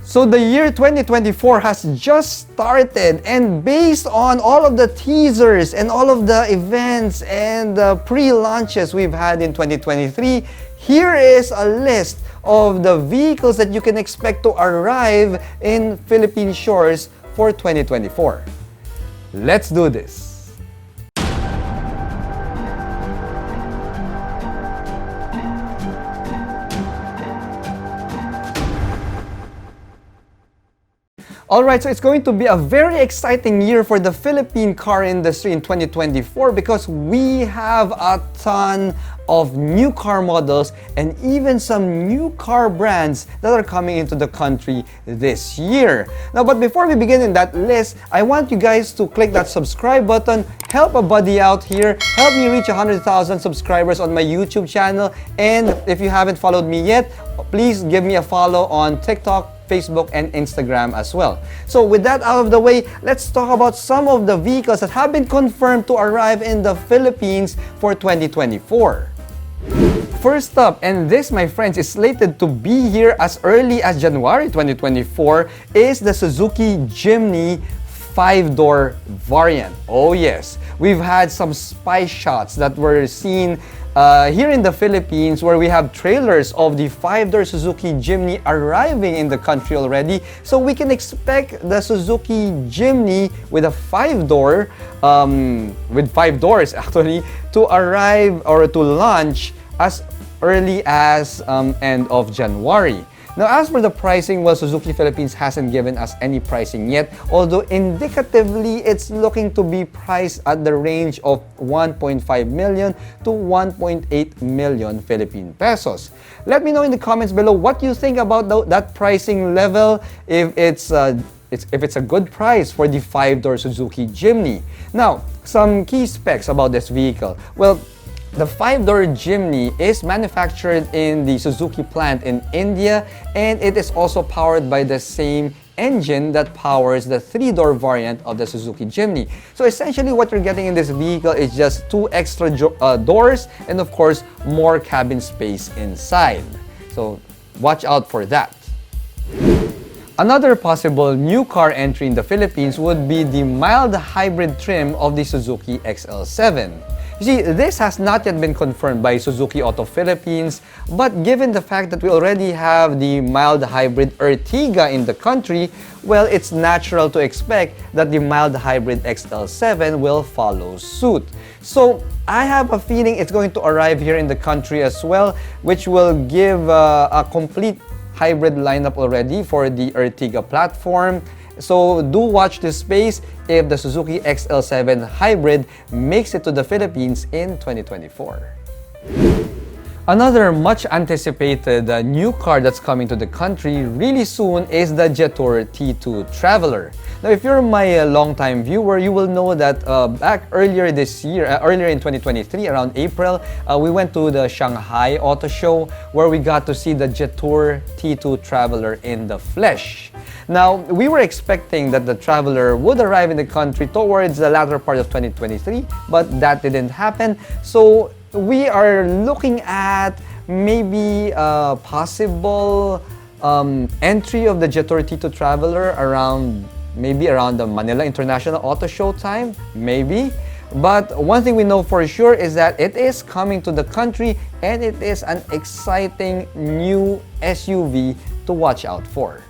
So the year 2024 has just started, and based on all of the teasers and all of the events and the pre-launches we've had in 2023, here is a list of the vehicles that you can expect to arrive in Philippine shores for 2024. Let's do this. Alright, so it's going to be a very exciting year for the Philippine car industry in 2024 because we have a ton of new car models and even some new car brands that are coming into the country this year. Now, but before we begin in that list, I want you guys to click that subscribe button, help a buddy out here, help me reach 100,000 subscribers on my YouTube channel, and if you haven't followed me yet, please give me a follow on TikTok, Facebook, and Instagram as well. So with that out of the way, let's talk about some of the vehicles that have been confirmed to arrive in the Philippines for 2024. First up, and this, my friends, is slated to be here as early as January 2024, is the Suzuki Jimny 5-door variant. Oh yes, we've had some spy shots that were seen here in the Philippines where we have trailers of the 5-door Suzuki Jimny arriving in the country already. So we can expect the Suzuki Jimny with a 5-door, with 5 doors actually, to arrive or to launch as early as end of January. Now, as for the pricing, well, Suzuki Philippines hasn't given us any pricing yet, although indicatively, it's looking to be priced at the range of 1.5 million to 1.8 million Philippine pesos. Let me know in the comments below what you think about that pricing level, if it's a good price for the 5-door Suzuki Jimny. Now, some key specs about this vehicle. Well, the 5-door Jimny is manufactured in the Suzuki plant in India, and it is also powered by the same engine that powers the 3-door variant of the Suzuki Jimny. So essentially what you're getting in this vehicle is just 2 extra doors and of course more cabin space inside. So watch out for that. Another possible new car entry in the Philippines would be the mild hybrid trim of the Suzuki XL7. You see, this has not yet been confirmed by Suzuki Auto Philippines, but given the fact that we already have the mild hybrid Ertiga in the country, well, it's natural to expect that the mild hybrid XL7 will follow suit. So, I have a feeling it's going to arrive here in the country as well, which will give a complete hybrid lineup already for the Ertiga platform. So do watch this space if the Suzuki XL7 Hybrid makes it to the Philippines in 2024. Another much anticipated new car that's coming to the country really soon is the JTR2 Traveler. Now, if you're my long-time viewer, you will know that back earlier this year, earlier in 2023, around April, we went to the Shanghai Auto Show where we got to see the JTR2 Traveler in the flesh. Now, we were expecting that the Traveler would arrive in the country towards the latter part of 2023, but that didn't happen. So we are looking at maybe a possible entry of the JTR2 Traveler around the Manila International Auto Show time, maybe. But one thing we know for sure is that it is coming to the country and it is an exciting new SUV to watch out for.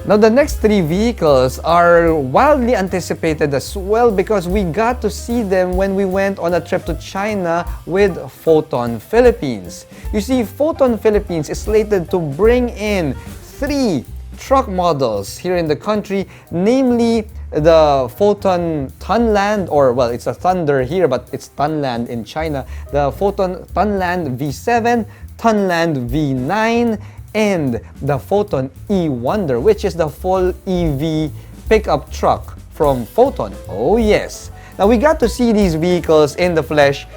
Now, the next 3 vehicles are wildly anticipated as well because we got to see them when we went on a trip to China with Foton Philippines. You see, Foton Philippines is slated to bring in 3 truck models here in the country, namely the Foton Tunland, or well, it's a Thunder here, but it's Tunland in China, the Foton Tunland V7, Tunland V9, and the Foton E-Wonder, which is the full EV pickup truck from Foton. Oh yes! Now, we got to see these vehicles in the flesh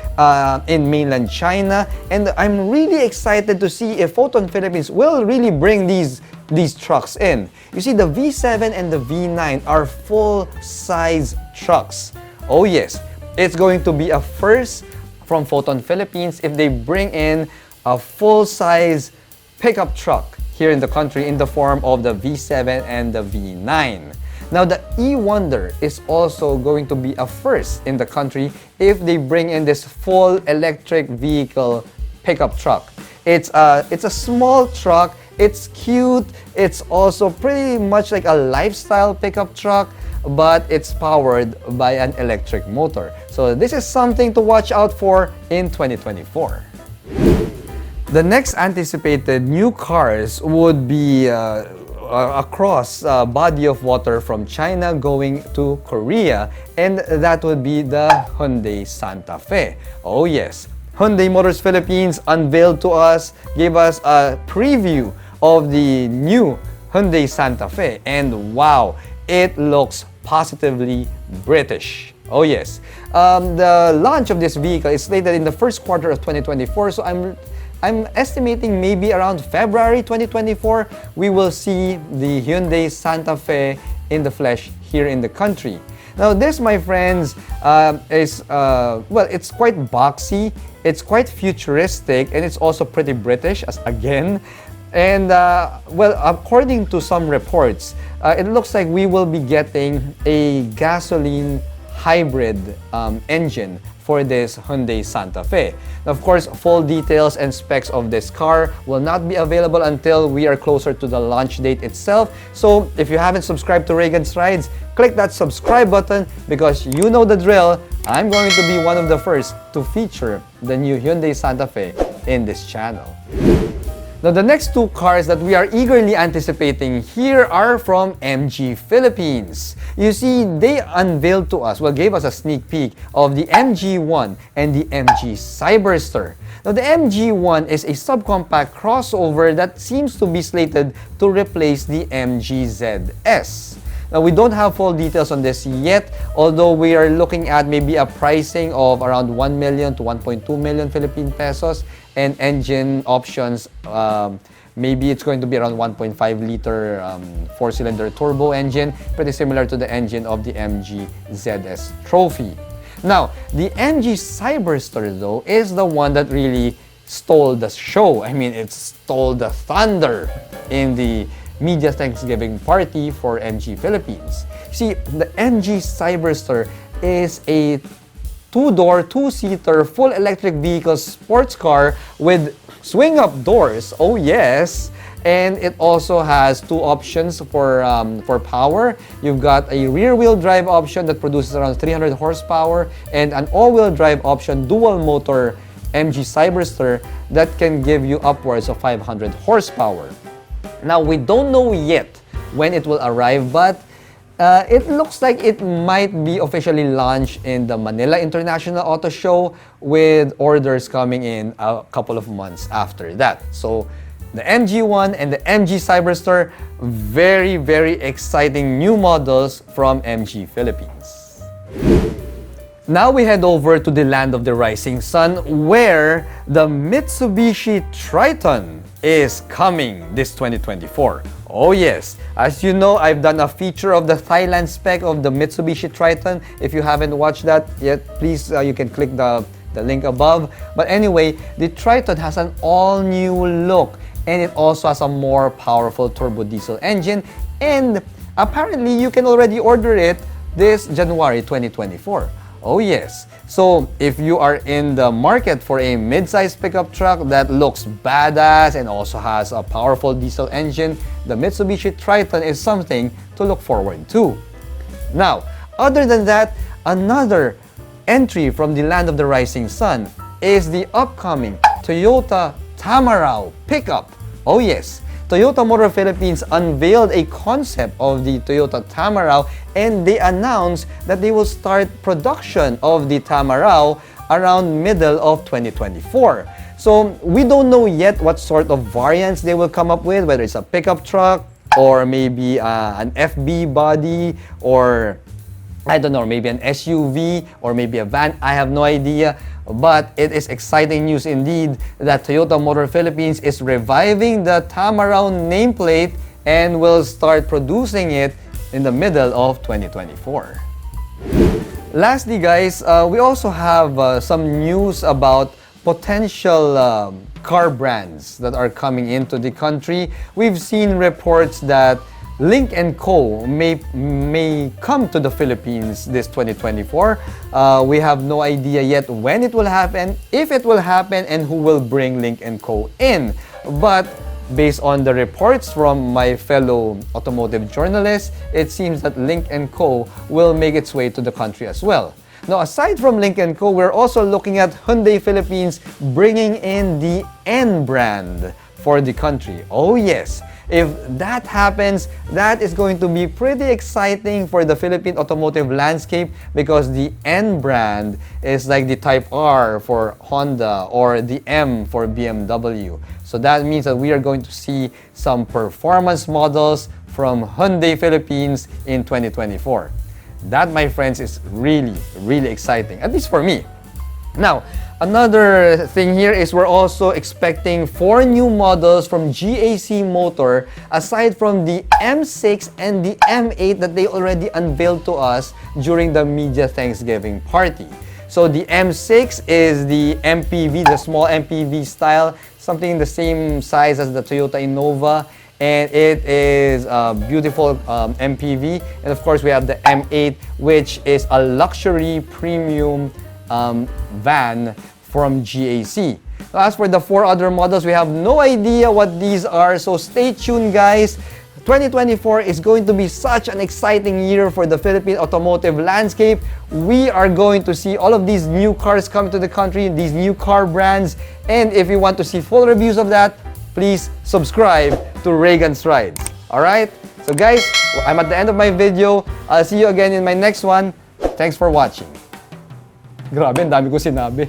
in mainland China, and I'm really excited to see if Foton Philippines will really bring these trucks in. You see, the V7 and the V9 are full-size trucks. Oh yes, it's going to be a first from Foton Philippines if they bring in a full-size pickup truck here in the country in the form of the V7 and the V9. Now, the E-Wonder is also going to be a first in the country if they bring in this full electric vehicle pickup truck. It's a small truck, it's cute, it's also pretty much like a lifestyle pickup truck, but it's powered by an electric motor. So this is something to watch out for in 2024. The next anticipated new cars would be a cross body of water from China going to Korea, and that would be the Hyundai Santa Fe. Oh yes, Hyundai Motors Philippines unveiled to us, gave us a preview of the new Hyundai Santa Fe, and wow, it looks positively British. Oh yes, the launch of this vehicle is slated in the first quarter of 2024, so I'm estimating maybe around February 2024, we will see the Hyundai Santa Fe in the flesh here in the country. Now this, my friends, is, well, it's quite boxy, it's quite futuristic, and it's also pretty British, as again. And, well, according to some reports, it looks like we will be getting a gasoline hybrid engine for this Hyundai Santa Fe. Now, of course, full details and specs of this car will not be available until we are closer to the launch date itself. So if you haven't subscribed to Reagan's Rides, click that subscribe button because you know the drill. I'm going to be one of the first to feature the new Hyundai Santa Fe in this channel. Now, the next two cars that we are eagerly anticipating here are from MG Philippines. You see, they unveiled to us, well, gave us a sneak peek of the MG1 and the MG Cyberster. Now, the MG1 is a subcompact crossover that seems to be slated to replace the MG ZS. Now, we don't have full details on this yet, although we are looking at maybe a pricing of around 1 million to 1.2 million Philippine pesos, and engine options, maybe it's going to be around 1.5 liter 4-cylinder turbo engine, pretty similar to the engine of the MG ZS Trophy. Now, the MG Cyberster, though, is the one that really stole the show. I mean, it stole the thunder in the media Thanksgiving party for MG Philippines. See, the MG Cyberster is a two-door, two-seater, full electric vehicle sports car with swing-up doors. Oh yes! And it also has two options for power. You've got a rear-wheel drive option that produces around 300 horsepower and an all-wheel drive option, dual-motor MG Cyberster that can give you upwards of 500 horsepower. Now, we don't know yet when it will arrive, but it looks like it might be officially launched in the Manila International Auto Show, with orders coming in a couple of months after that. So, the MG1 and the MG Cyberster, very, very exciting new models from MG Philippines. Now we head over to the land of the rising sun, where the Mitsubishi Triton is coming this 2024. Oh yes, as you know, I've done a feature of the Thailand spec of the Mitsubishi Triton. If you haven't watched that yet, please, you can click the link above. But anyway, the Triton has an all-new look, and it also has a more powerful turbo diesel engine, and apparently you can already order it this January 2024. Oh yes, so if you are in the market for a mid-size pickup truck that looks badass and also has a powerful diesel engine, the Mitsubishi Triton is something to look forward to. Now, other than that, another entry from the land of the rising sun is the upcoming Toyota Tamaraw pickup. Oh yes, Toyota Motor Philippines unveiled a concept of the Toyota Tamaraw, and they announced that they will start production of the Tamaraw around middle of 2024. So we don't know yet what sort of variants they will come up with, whether it's a pickup truck or maybe an FB body, or I don't know, maybe an SUV or maybe a van. I have no idea. But it is exciting news indeed that Toyota Motor Philippines is reviving the Tamaraw nameplate and will start producing it in the middle of 2024. Lastly guys, we also have some news about potential car brands that are coming into the country. We've seen reports that Lynk & Co. may come to the Philippines this 2024. We have no idea yet when it will happen, if it will happen, and who will bring Lynk & Co. in. But based on the reports from my fellow automotive journalists, it seems that Lynk & Co. will make its way to the country as well. Now, aside from Lynk & Co., we're also looking at Hyundai Philippines bringing in the N brand for the country. Oh yes, if that happens, that is going to be pretty exciting for the Philippine automotive landscape, because the N brand is like the Type R for Honda or the M for BMW. So that means that we are going to see some performance models from Hyundai Philippines in 2024. That, my friends, is really, really exciting, at least for me. Now, another thing here is we're also expecting 4 new models from GAC Motor, aside from the M6 and the M8 that they already unveiled to us during the media Thanksgiving party. So the M6 is the MPV, the small MPV style, something the same size as the Toyota Innova. And it is a beautiful MPV. And of course, we have the M8, which is a luxury premium van from GAC. As for the 4 other models, we have no idea what these are, so stay tuned, guys. 2024 is going to be such an exciting year for the Philippine automotive landscape. We are going to see all of these new cars come to the country, these new car brands. And if you want to see full reviews of that, please subscribe to Reagan's Rides. Alright? So guys, I'm at the end of my video. I'll see you again in my next one. Thanks for watching. Grabe, ang dami ko sinabi.